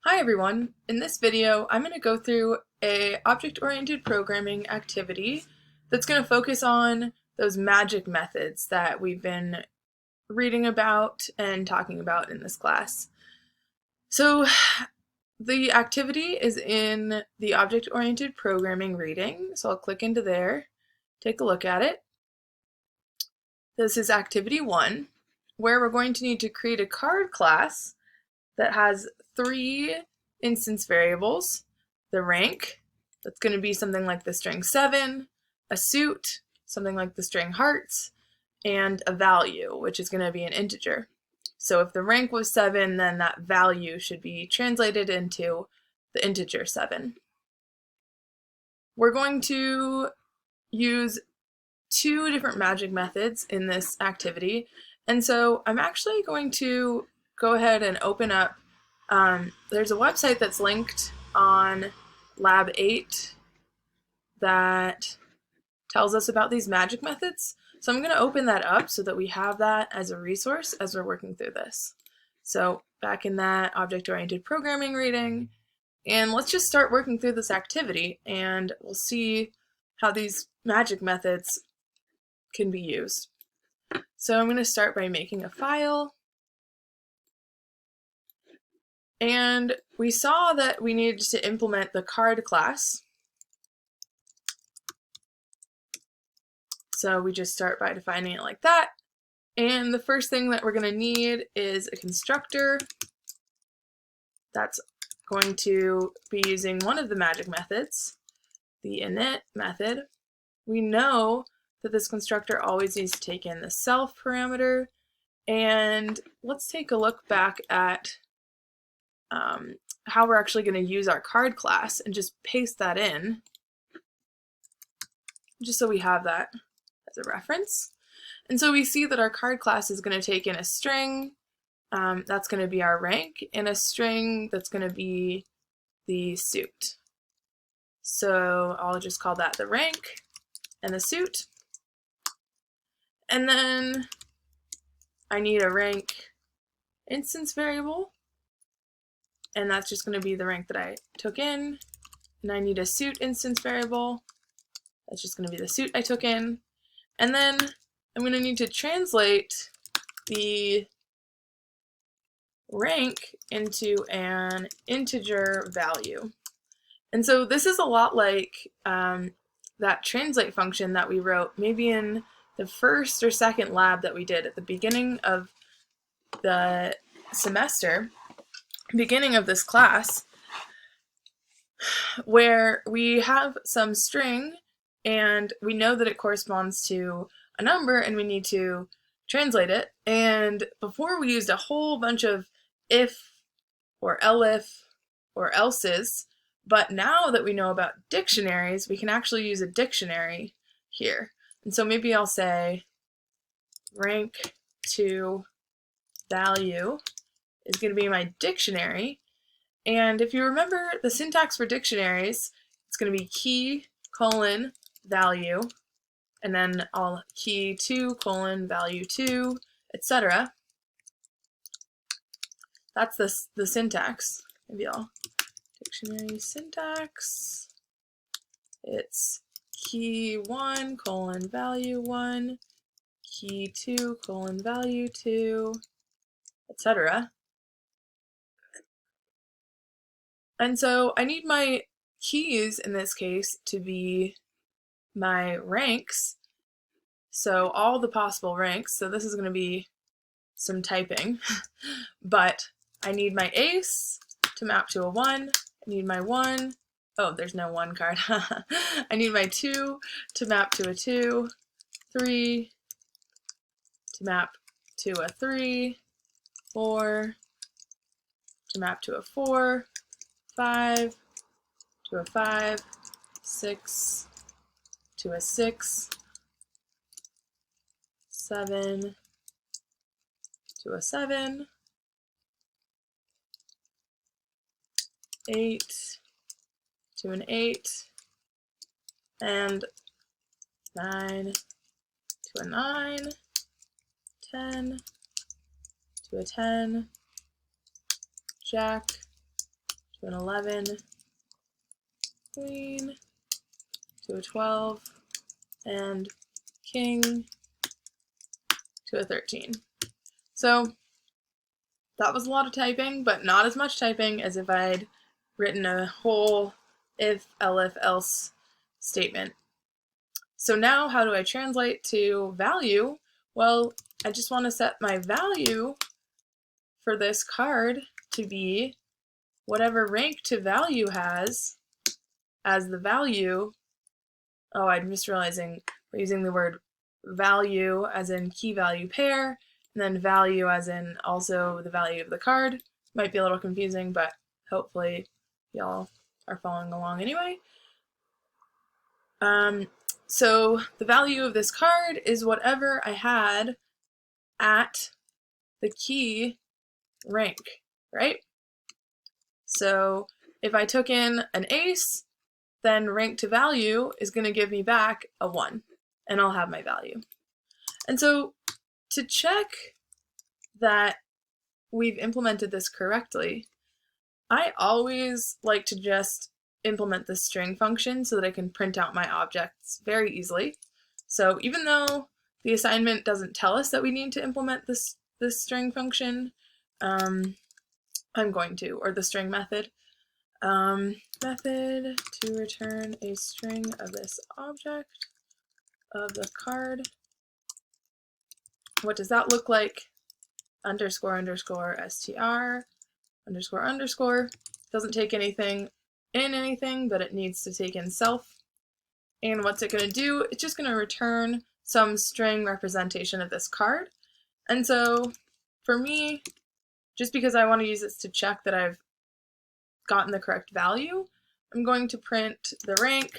Hi everyone! In this video, I'm going to go through a object-oriented programming activity that's going to focus on those magic methods that we've been reading about and talking about in this class. So the activity is in the object-oriented programming reading, so I'll click into there, take a look at it. This is activity 1, where we're going to need to create a card class that has 3 instance variables: the rank, that's going to be something like the string 7, a suit, something like the string hearts, and a value, which is going to be an integer. So if the rank was 7, then that value should be translated into the integer 7. We're going to use 2 different magic methods in this activity, and so I'm actually going to go ahead and open up there's a website that's linked on Lab 8 that tells us about these magic methods. So I'm going to open that up so that we have that as a resource as we're working through this. So back in that object-oriented programming reading, and let's just start working through this activity and we'll see how these magic methods can be used. So I'm going to start by making a file. And we saw that we needed to implement the card class. So we just start by defining it like that. And the first thing that we're going to need is a constructor that's going to be using one of the magic methods, the init method. We know that this constructor always needs to take in the self parameter. And let's take a look back at how we're actually going to use our card class and just paste that in, just so we have that as a reference. And so we see that our card class is going to take in a string, that's going to be our rank, and a string that's going to be the suit. So I'll just call that the rank and the suit. And then I need a rank instance variable, and that's just going to be the rank that I took in. And I need a suit instance variable. That's just going to be the suit I took in. And then I'm going to need to translate the rank into an integer value. And so this is a lot like that translate function that we wrote maybe in the first or second lab that we did at the beginning of the semester, beginning of this class, where we have some string and we know that it corresponds to a number and we need to translate it. And before we used a whole bunch of if or elif or else's, but now that we know about dictionaries, we can actually use a dictionary here. And so maybe I'll say rank to value is going to be my dictionary. And if you remember the syntax for dictionaries, it's going to be key colon value, and then I'll key 2 colon value 2, etc. That's the syntax. Maybe I'll dictionary syntax. It's key 1 colon value 1, key 2 colon value 2, etc. And so I need my keys in this case to be my ranks. So all the possible ranks. So this is going to be some typing, but I need my ace to map to a 1. I need my 1. Oh, there's no 1 card. I need my 2 to map to a 2, 3 to map to a 3, 4 to map to a 4, 5 to a 5, 6 to a 6, 7 to a 7, 8 to an 8, and 9 to a 9, 10 to a 10, jack to an 11, queen, to a 12, and king to a 13. So that was a lot of typing, but not as much typing as if I'd written a whole if, elif, else statement. So now how do I translate to value? Well, I just want to set my value for this card to be whatever rank to value has as the value. Oh, I'm just realizing we're using the word value as in key value pair, and then value as in also the value of the card. Might be a little confusing, but hopefully y'all are following along anyway. So the value of this card is whatever I had at the key rank, right? So if I took in an ace, then rank to value is going to give me back a 1, and I'll have my value. And so to check that we've implemented this correctly, I always like to just implement the string function so that I can print out my objects very easily. So even though the assignment doesn't tell us that we need to implement this string function, I'm going to, or the string method. Method to return a string of this object of the card. What does that look like? Underscore underscore str underscore underscore. Doesn't take anything in anything, but it needs to take in self. And what's it going to do? It's just going to return some string representation of this card. And so for me, just because I want to use this to check that I've gotten the correct value, I'm going to print the rank,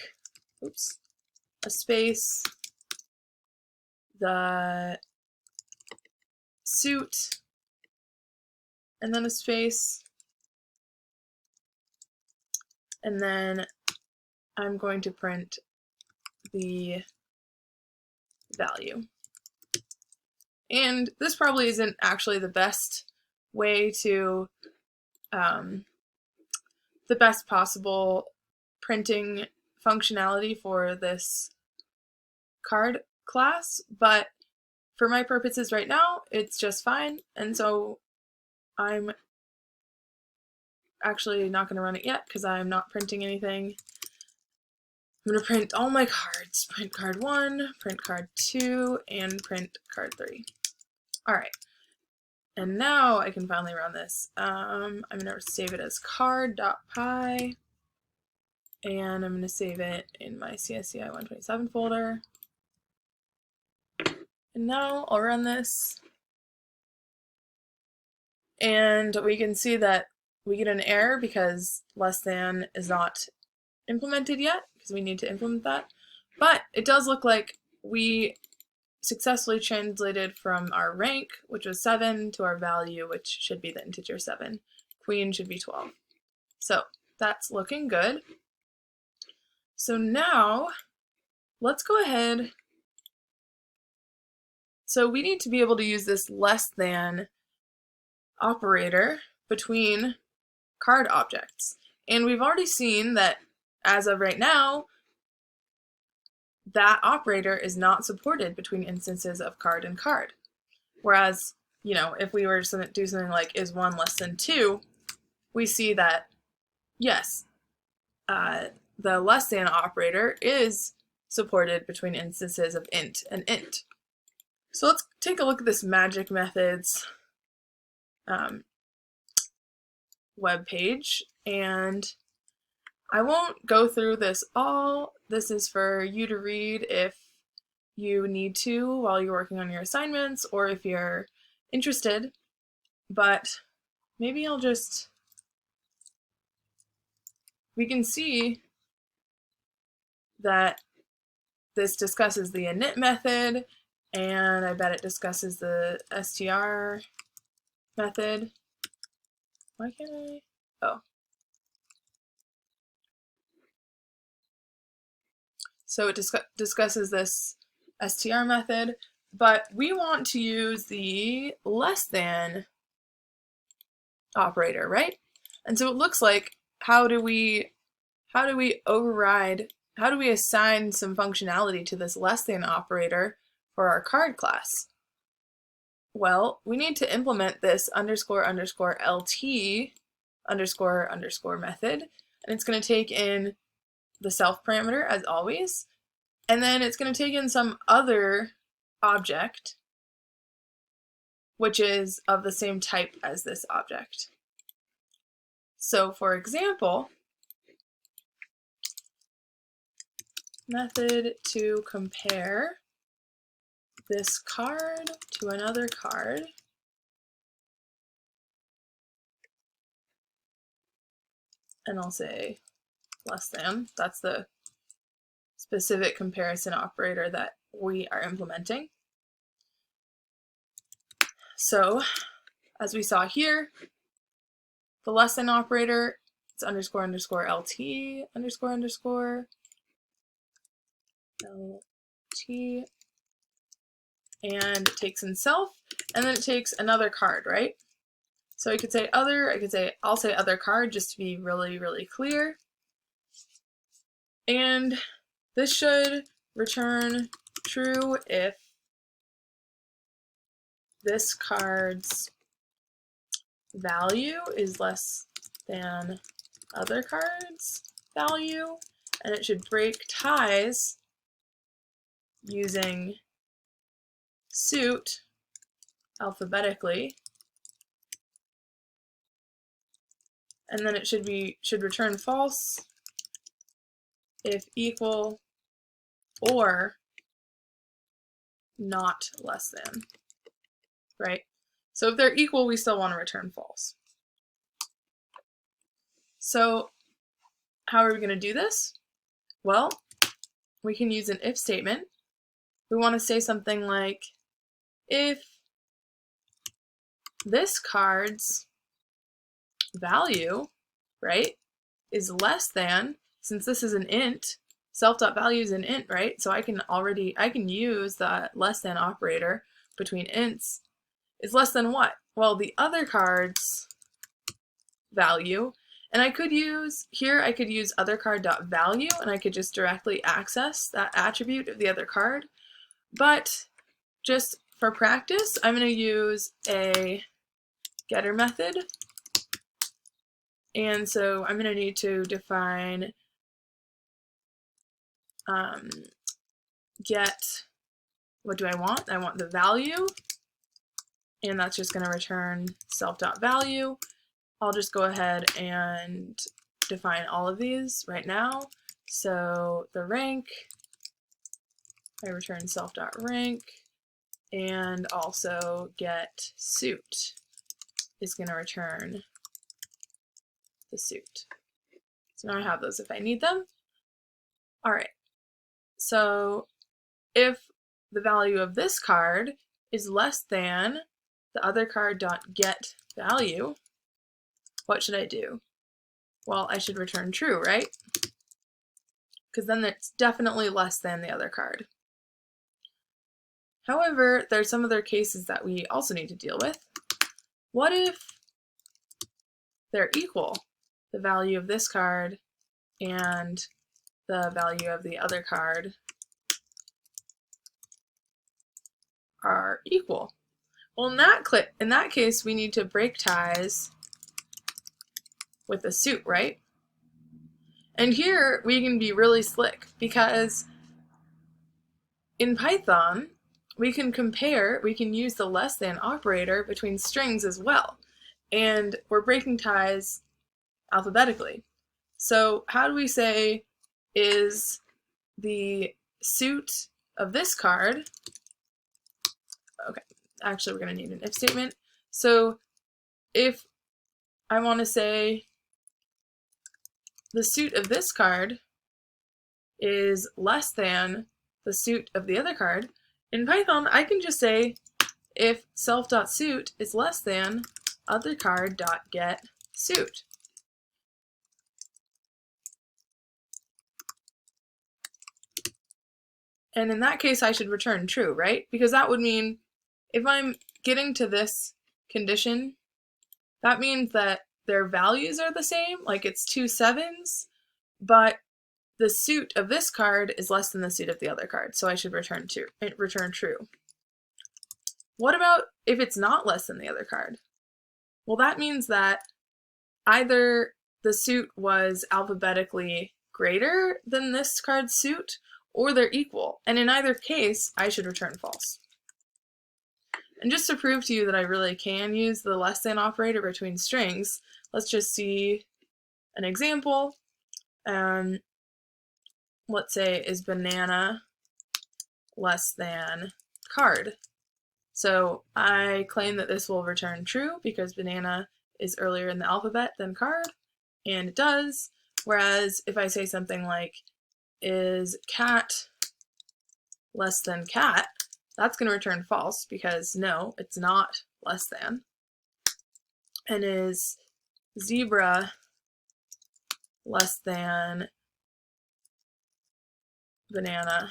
oops, a space, the suit, and then a space, and then I'm going to print the value. And this probably isn't actually the best way to, the best possible printing functionality for this card class, but for my purposes right now, it's just fine. And so I'm actually not going to run it yet because I'm not printing anything. I'm going to print all my cards. Print card 1, print card 2, and print card 3. All right. And now I can finally run this. I'm going to save it as card.py, and I'm going to save it in my CSCI 127 folder. And now I'll run this. And we can see that we get an error because less than is not implemented yet, because we need to implement that. But it does look like we successfully translated from our rank, which was 7, to our value, which should be the integer 7. Queen should be 12. So that's looking good. So now let's go ahead. So we need to be able to use this less than operator between card objects. And we've already seen that as of right now, that operator is not supported between instances of card and card. Whereas, you know, if we were to do something like is 1 less than 2, we see that, yes, the less than operator is supported between instances of int and int. So let's take a look at this magic methods web page, and I won't go through this all. This is for you to read if you need to while you're working on your assignments or if you're interested, but maybe I'll just, we can see that this discusses the init method, and I bet it discusses the str method. Why can't I? Oh. So it discusses this str method, but we want to use the less than operator, right? And so it looks like how do we override, how do we assign some functionality to this less than operator for our card class? Well, we need to implement this underscore underscore LT underscore underscore method, and it's going to take in the self parameter as always, and then it's going to take in some other object which is of the same type as this object. So for example, method to compare this card to another card, and I'll say less than. That's the specific comparison operator that we are implementing. So as we saw here, the less than operator, it's underscore underscore LT underscore underscore LT, and it takes in self, and then it takes another card, right? So I could say other, I'll say other card just to be really, really clear. And this should return true if this card's value is less than other card's value, and it should break ties using suit alphabetically, and then it should return false if equal or not less than, right? So if they're equal, we still want to return false. So how are we going to do this? Well, we can use an if statement. We want to say something like, if this card's value, right, is less than, since this is an int, self.value is an int, right? So I can use the less than operator between ints, is less than what? Well, the other card's value, and I could use other card.value, and I could just directly access that attribute of the other card. But just for practice, I'm going to use a getter method, and so I'm going to need to define get, what do I want? I want the value, and that's just going to return self.value. I'll just go ahead and define all of these right now. So the rank, I return self.rank, and also get suit is going to return the suit. So now I have those if I need them. All right. So if the value of this card is less than the other card.get value, what should I do? Well, I should return true, right? Because then it's definitely less than the other card. However, there are some other cases that we also need to deal with. What if they're equal? The value of this card and the value of the other card are equal. Well, in that case, we need to break ties with the suit, right? And here we can be really slick, because in Python we can use the less than operator between strings as well, and we're breaking ties alphabetically. So how do we say, is the suit of this card, okay, actually we're going to need an if statement. So if I want to say the suit of this card is less than the suit of the other card, in Python I can just say if self.suit is less than other card.get suit. And in that case I should return true, right? Because that would mean if I'm getting to this condition, that means that their values are the same, like it's 2 7s, but the suit of this card is less than the suit of the other card, so I should return true. What about if it's not less than the other card? Well, that means that either the suit was alphabetically greater than this card's suit, or they're equal, and in either case, I should return false. And just to prove to you that I really can use the less than operator between strings, let's just see an example. Let's say is banana less than card. So I claim that this will return true because banana is earlier in the alphabet than card, and it does. Whereas if I say something like, is cat less than cat, that's going to return false because no, it's not less than. And is zebra less than banana,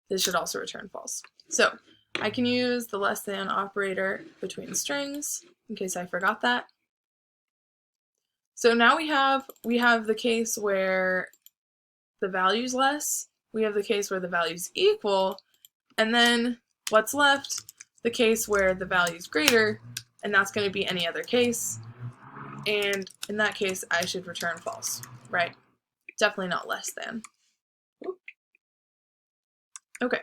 this should also return false. So I can use the less than operator between strings in case I forgot that. So now we have the case where the value's less, we have the case where the value's equal, and then what's left? The case where the value's greater, and that's going to be any other case. And in that case, I should return false, right? Definitely not less than. Okay.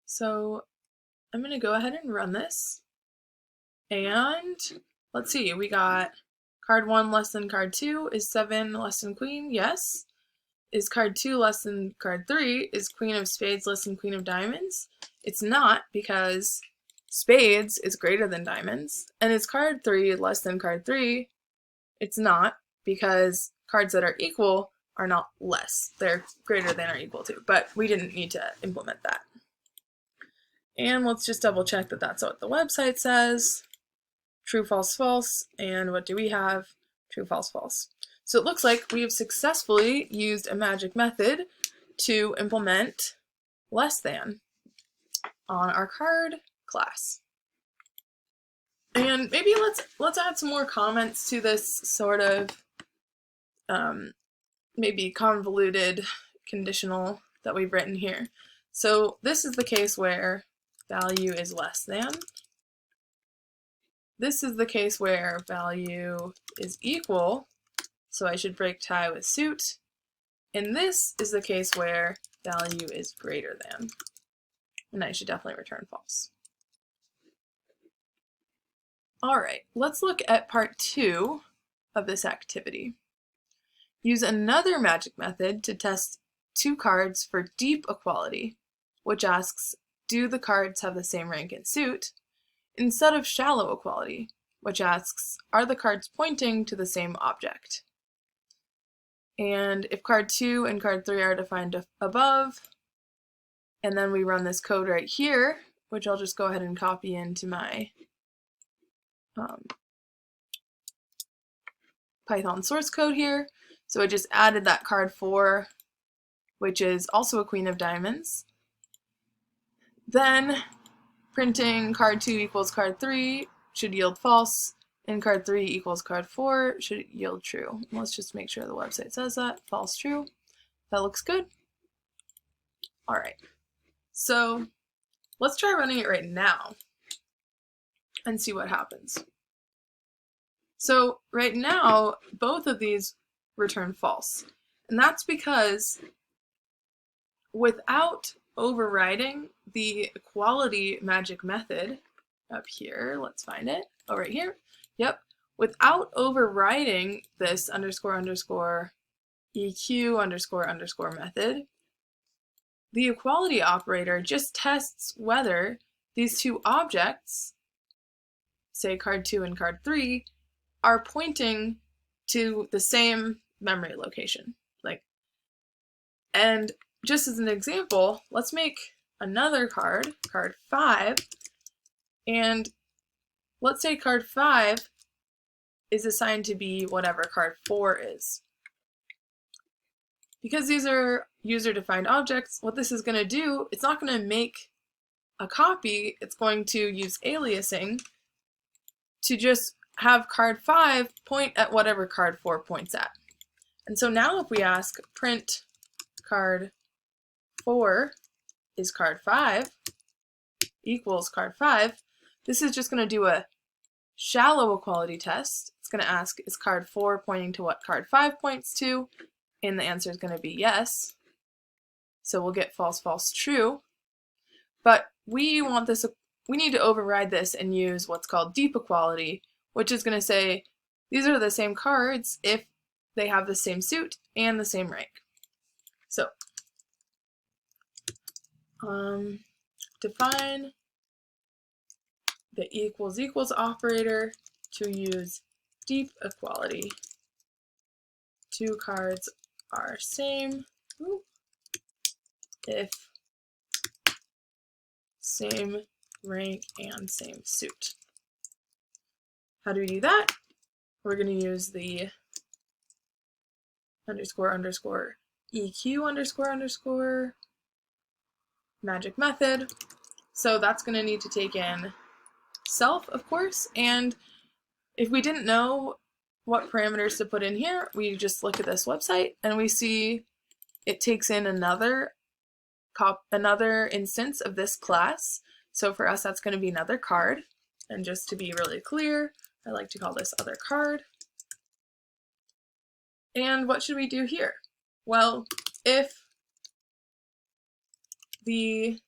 So I'm going to go ahead and run this. And let's see, we got card 1 less than card 2. Is 7 less than queen? Yes. Is card 2 less than card 3? Is queen of spades less than queen of diamonds? It's not, because spades is greater than diamonds. And is card 3 less than card 3? It's not, because cards that are equal are not less. They're greater than or equal to, but we didn't need to implement that. And let's just double check that that's what the website says. True, false, false. And what do we have? True, false, false. So it looks like we have successfully used a magic method to implement less than on our card class. And maybe let's add some more comments to this sort of maybe convoluted conditional that we've written here. So this is the case where value is less than. This is the case where value is equal, so I should break tie with suit. And this is the case where value is greater than, and I should definitely return false. All right, let's look at part 2 of this activity. Use another magic method to test 2 cards for deep equality, which asks, do the cards have the same rank and suit, instead of shallow equality, which asks, are the cards pointing to the same object? And if card 2 and card 3 are defined above, and then we run this code right here, which I'll just go ahead and copy into my Python source code here. So I just added that card 4, which is also a queen of diamonds. Then printing card 2 equals card 3 should yield false, and card 3 equals card 4 should yield true. Let's just make sure the website says that. False, true. That looks good. All right. So let's try running it right now and see what happens. So right now, both of these return false. And that's because without overriding the equality magic method up here, let's find it. Oh, right here. Yep. Without overriding this underscore underscore EQ underscore underscore method, the equality operator just tests whether these 2 objects, say card 2 and card 3, are pointing to the same memory location. And just as an example, let's make another card, card 5, and let's say card 5 is assigned to be whatever card 4 is. Because these are user-defined objects, what this is going to do, it's not going to make a copy, it's going to use aliasing to just have card 5 point at whatever card 4 points at. And so now if we ask print card 4 is card 5 equals card 5, this is just going to do a shallow equality test. It's going to ask, is card 4 pointing to what card 5 points to? And the answer is going to be yes. So we'll get false, false, true. But we need to override this and use what's called deep equality, which is going to say these are the same cards if they have the same suit and the same rank. So define the equals equals operator to use deep equality. Two cards are same if same rank and same suit. How do we do that? We're going to use the underscore underscore EQ underscore underscore magic method. So that's going to need to take in self, of course, and if we didn't know what parameters to put in here, we just look at this website and we see it takes in another instance of this class. So for us, that's going to be another card. And just to be really clear, I like to call this other card. And what should we do here? Well, if the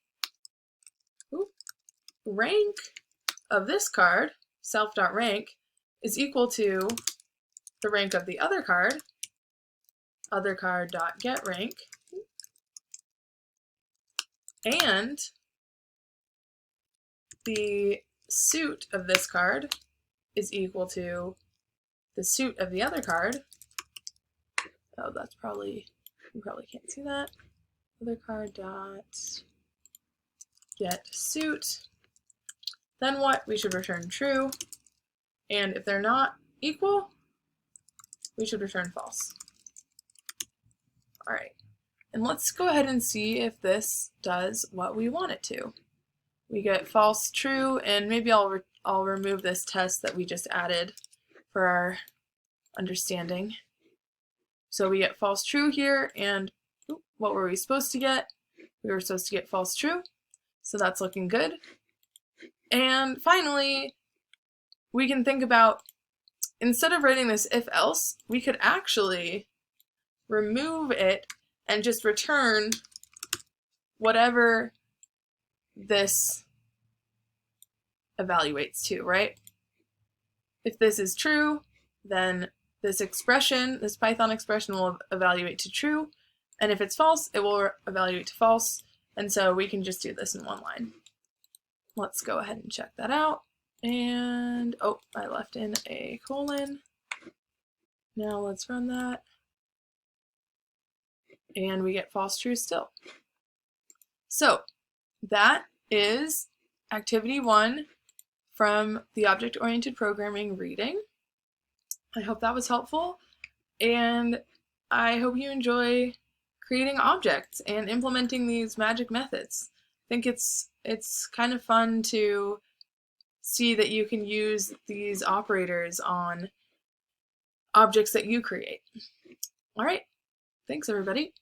rank of this card, self.rank, is equal to the rank of the other card, other card.getRank, and the suit of this card is equal to the suit of the other card. Oh, that's probably, you probably can't see that. Other card dot get suit. Then what? We should return true. And if they're not equal, we should return false. All right. And let's go ahead and see if this does what we want it to. We get false, true, and maybe I'll remove this test that we just added for our understanding. So we get false, true here, and what were we supposed to get? We were supposed to get false, true, so that's looking good. And finally, we can think about, instead of writing this if else, we could actually remove it and just return whatever this evaluates to, right? If this is true, then this expression, this Python expression, will evaluate to true, and if it's false, it will evaluate to false, and so we can just do this in one line. Let's go ahead and check that out, and oh, I left in a colon. Now let's run that, and we get false, true still. So that is activity 1 from the Object-Oriented Programming reading. I hope that was helpful, and I hope you enjoy creating objects and implementing these magic methods. I think it's kind of fun to see that you can use these operators on objects that you create. All right, thanks everybody.